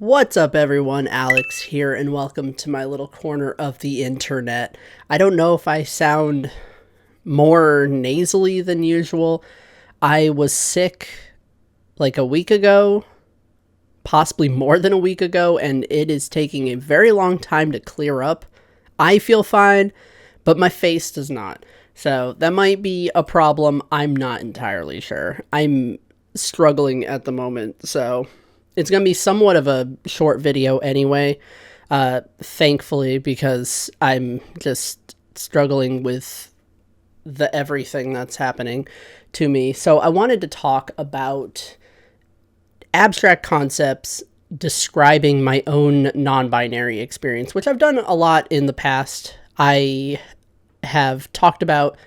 What's up everyone, Alex here, and welcome to my little corner of the internet. I don't know if I sound more nasally than usual. I was sick like a week ago, possibly more than a week ago, and it is taking a very long time to clear up. I feel fine, but my face does not. So that might be a problem. I'm not entirely sure. I'm struggling at the moment, so it's going to be somewhat of a short video anyway, thankfully, because I'm just struggling with the everything that's happening to me. So I wanted to talk about abstract concepts describing my own non-binary experience, which I've done a lot in the past. I have talked about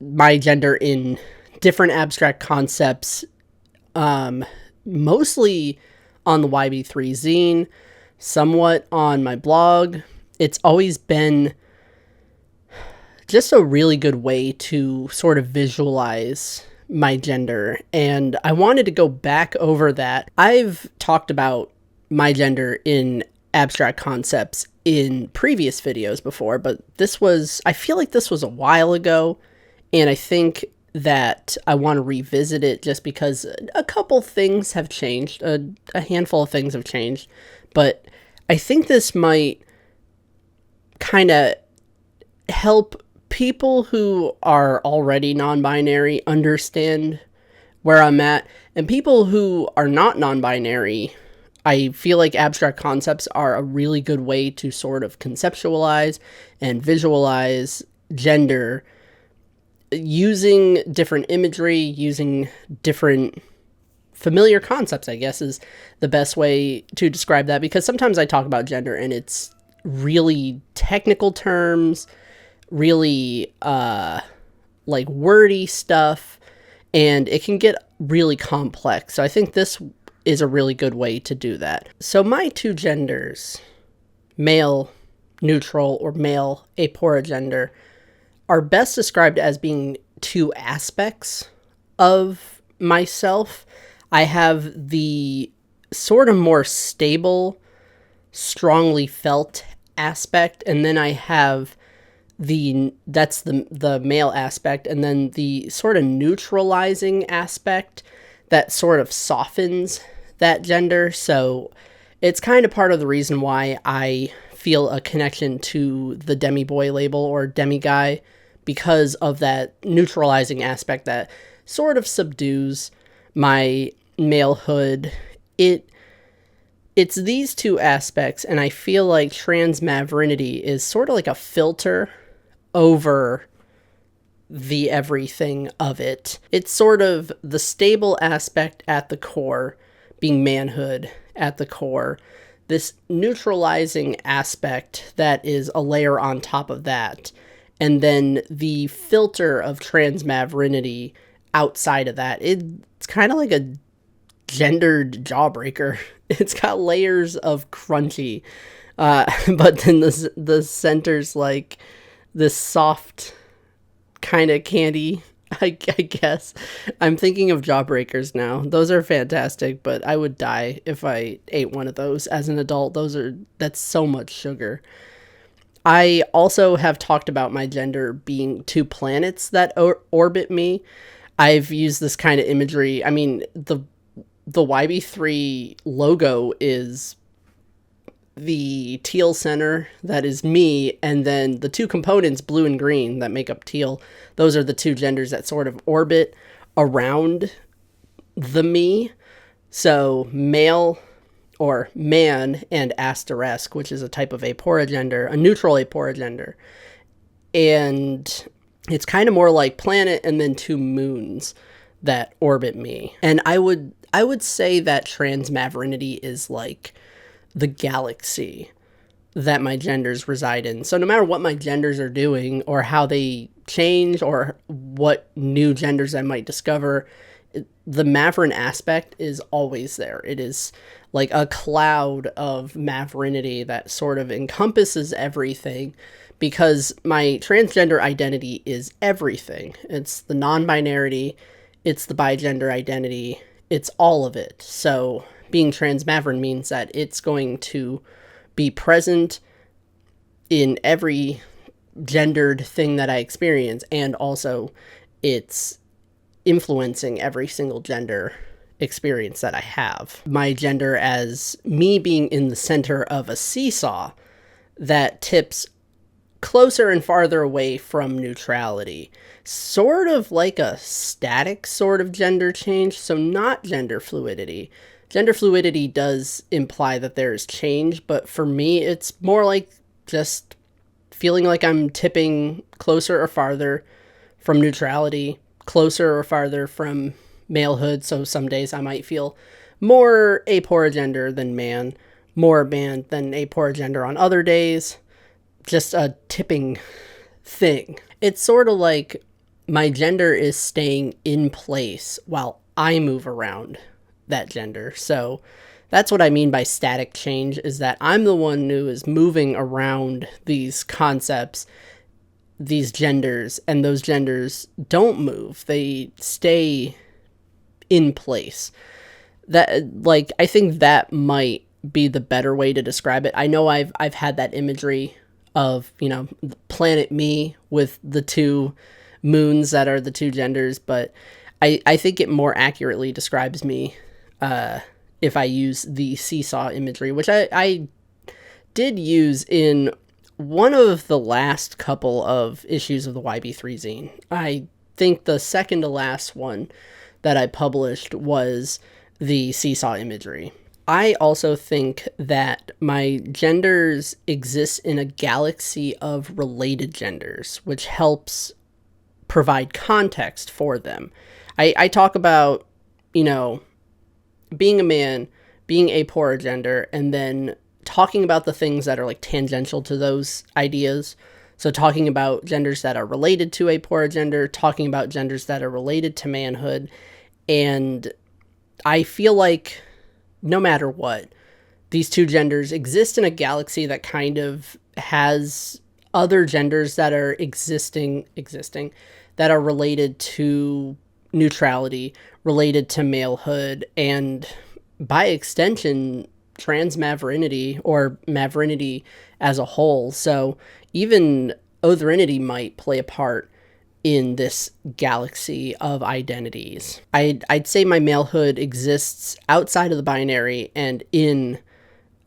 my gender in different abstract concepts, mostly on the YB3 zine, somewhat on my blog. It's always been just a really good way to sort of visualize my gender, and I wanted to go back over that. I've talked about my gender in abstract concepts in previous videos before, but I feel like this was a while ago, and I think that I want to revisit it just because a couple things have changed, a handful of things have changed, but I think this might kind of help people who are already non-binary understand where I'm at, and people who are not non-binary. I feel like abstract concepts are a really good way to sort of conceptualize and visualize gender using different imagery, using different familiar concepts, I guess, is the best way to describe that, because sometimes I talk about gender and it's really technical terms, really like wordy stuff, and it can get really complex. So I think this is a really good way to do that. So my two genders, male neutral or male aporagender, are best described as being two aspects of myself. I have the sort of more stable, strongly felt aspect, and then I have that's the male aspect, and then the sort of neutralizing aspect that sort of softens that gender. So it's kind of part of the reason why I feel a connection to the demi-boy label or demi-guy, because of that neutralizing aspect that sort of subdues my malehood. It's these two aspects, and I feel like transmavrinity is sort of like a filter over the everything of it. It's sort of the stable aspect at the core, being manhood at the core, this neutralizing aspect that is a layer on top of that, and then the filter of transmavrinity outside of that. It's kind of like a gendered jawbreaker. It's got layers of crunchy, but then the center's like this soft kind of candy, I guess. I'm thinking of jawbreakers now. Those are fantastic, but I would die if I ate one of those as an adult. That's so much sugar. I also have talked about my gender being two planets that orbit me. I've used this kind of imagery. I mean, the YB3 logo is the teal center, that is me, and then the two components, blue and green, that make up teal. Those are the two genders that sort of orbit around the me. So male or man and asterisk, which is a type of aporagender, a neutral aporagender. And it's kind of more like planet and then two moons that orbit me. And I would say that transmavrinity is like the galaxy that my genders reside in. So no matter what my genders are doing or how they change or what new genders I might discover, the mavrin aspect is always there. It is like a cloud of mavrinity that sort of encompasses everything, because my transgender identity is everything. It's the non-binarity, it's the bigender identity, it's all of it. So being transmaveric means that it's going to be present in every gendered thing that I experience, and also it's influencing every single gender experience that I have. My gender as me being in the center of a seesaw that tips closer and farther away from neutrality. Sort of like a static sort of gender change, so not gender fluidity. Gender fluidity does imply that there's change, but for me, it's more like just feeling like I'm tipping closer or farther from neutrality, closer or farther from malehood. So some days I might feel more aporagender than man, more man than aporagender on other days. Just a tipping thing. It's sort of like my gender is staying in place while I move around that gender. So that's what I mean by static change, is that I'm the one who is moving around these concepts, these genders, and those genders don't move. They stay in place. That, like, I think that might be the better way to describe it. I know I've had that imagery of, you know, planet me with the two moons that are the two genders, but I think it more accurately describes me if I use the seesaw imagery, which I did use in one of the last couple of issues of the YB3 zine. I think the second to last one that I published was the seesaw imagery. I also think that my genders exist in a galaxy of related genders, which helps provide context for them. I talk about, you know, being a man, being aporagender, and then talking about the things that are like tangential to those ideas. So talking about genders that are related to aporagender, talking about genders that are related to manhood. And I feel like no matter what, these two genders exist in a galaxy that kind of has other genders that are existing that are related to neutrality, related to malehood, and by extension, transmaverinity or maverinity as a whole. So even otherinity might play a part in this galaxy of identities. I'd say my malehood exists outside of the binary and in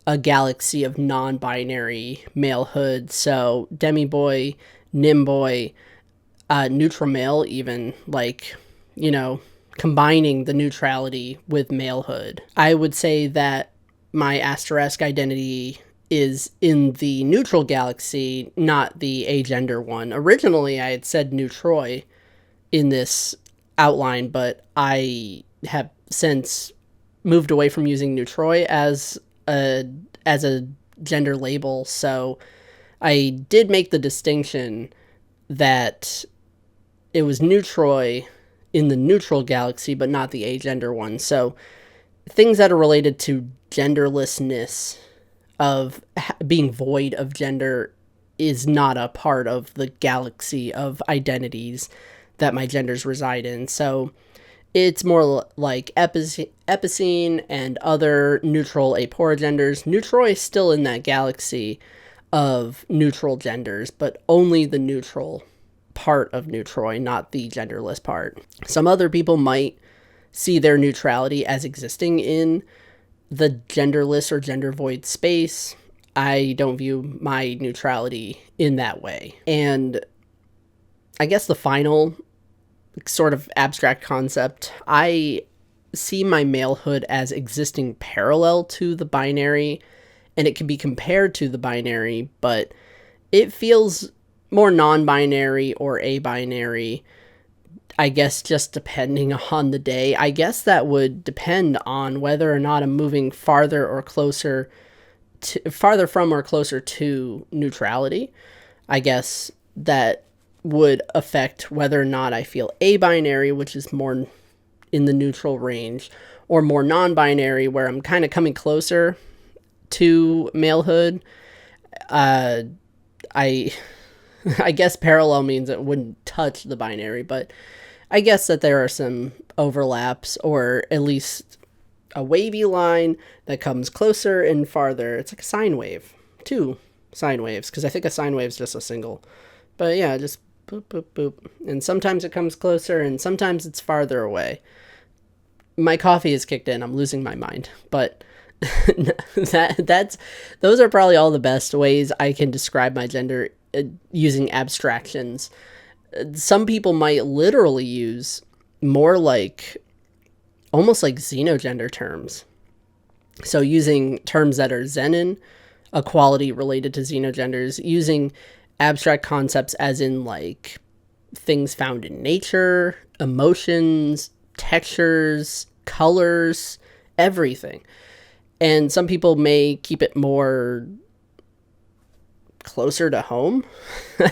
a galaxy of non-binary malehood. So demi-boy, nim-boy, neutral male even, like, you know, combining the neutrality with malehood. I would say that my asterisk identity is in the neutral galaxy, not the agender one. Originally, I had said neutroi in this outline, but I have since moved away from using neutroi as a gender label. So I did make the distinction that it was neutroi in the neutral galaxy, but not the agender one. So things that are related to genderlessness, of being void of gender, is not a part of the galaxy of identities that my genders reside in. So it's more like epicene and other neutral aporogenders. Neutroi is still in that galaxy of neutral genders, but only the neutral part of neutroi, not the genderless part. Some other people might see their neutrality as existing in the genderless or gender void space. I don't view my neutrality in that way. And I guess the final sort of abstract concept, I see my malehood as existing parallel to the binary, and it can be compared to the binary, but it feels more non-binary or abinary, I guess, just depending on the day. I guess that would depend on whether or not I'm moving farther from or closer to neutrality. I guess that would affect whether or not I feel abinary, which is more in the neutral range, or more non-binary, where I'm kind of coming closer to malehood. I guess parallel means it wouldn't touch the binary, but I guess that there are some overlaps, or at least a wavy line that comes closer and farther. It's like a sine wave. 2 sine waves, because I think a sine wave is just a single. But yeah, just boop, boop, boop. And sometimes it comes closer and sometimes it's farther away. My coffee is kicked in. I'm losing my mind. But those are probably all the best ways I can describe my gender using abstractions. Some people might literally use more like almost like xenogender terms. So using terms that are xenon, a quality related to xenogenders, using abstract concepts as in like things found in nature, emotions, textures, colors, everything. And some people may keep it more closer to home,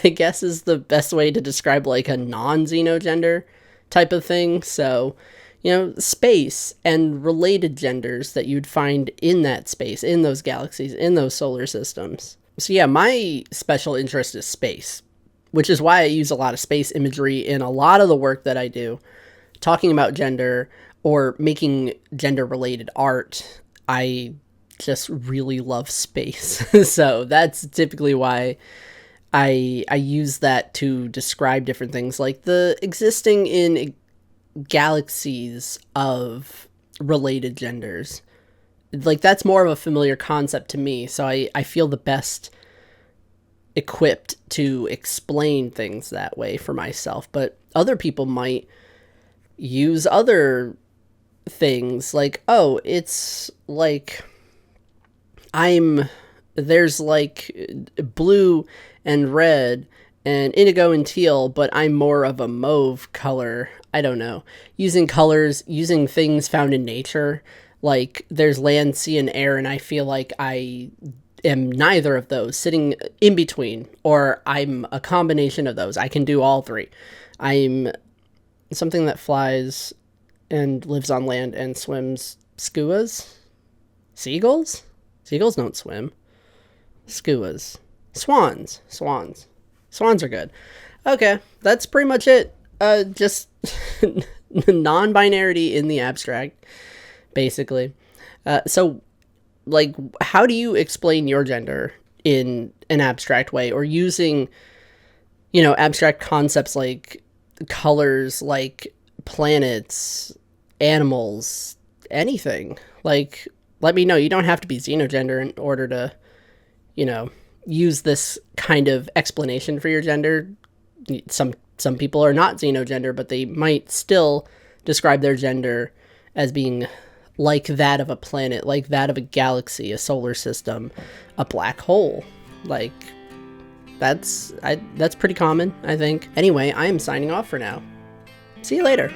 I guess is the best way to describe like a non-xenogender type of thing. So, space and related genders that you'd find in that space, in those galaxies, in those solar systems. So yeah, my special interest is space, which is why I use a lot of space imagery in a lot of the work that I do, talking about gender or making gender-related art. I just really love space. So that's typically why I use that to describe different things, like the existing in galaxies of related genders. Like, that's more of a familiar concept to me, so I feel the best equipped to explain things that way for myself. But other people might use other things, like, oh, it's like there's like blue and red and indigo and teal, but I'm more of a mauve color. I don't know. Using colors, using things found in nature, like there's land, sea, and air, and I feel like I am neither of those, sitting in between, or I'm a combination of those. I can do all three. I'm something that flies and lives on land and swims. Skuas? Seagulls? Seagulls don't swim. Skuas. Swans. Swans are good. Okay, that's pretty much it. Just non-binarity in the abstract, basically. So, like, how do you explain your gender in an abstract way, or using, abstract concepts like colors, like planets, animals, anything? Like, let me know. You don't have to be xenogender in order to, use this kind of explanation for your gender. Some people are not xenogender, but they might still describe their gender as being like that of a planet, like that of a galaxy, a solar system, a black hole. Like, that's pretty common, I think. Anyway, I am signing off for now. See you later.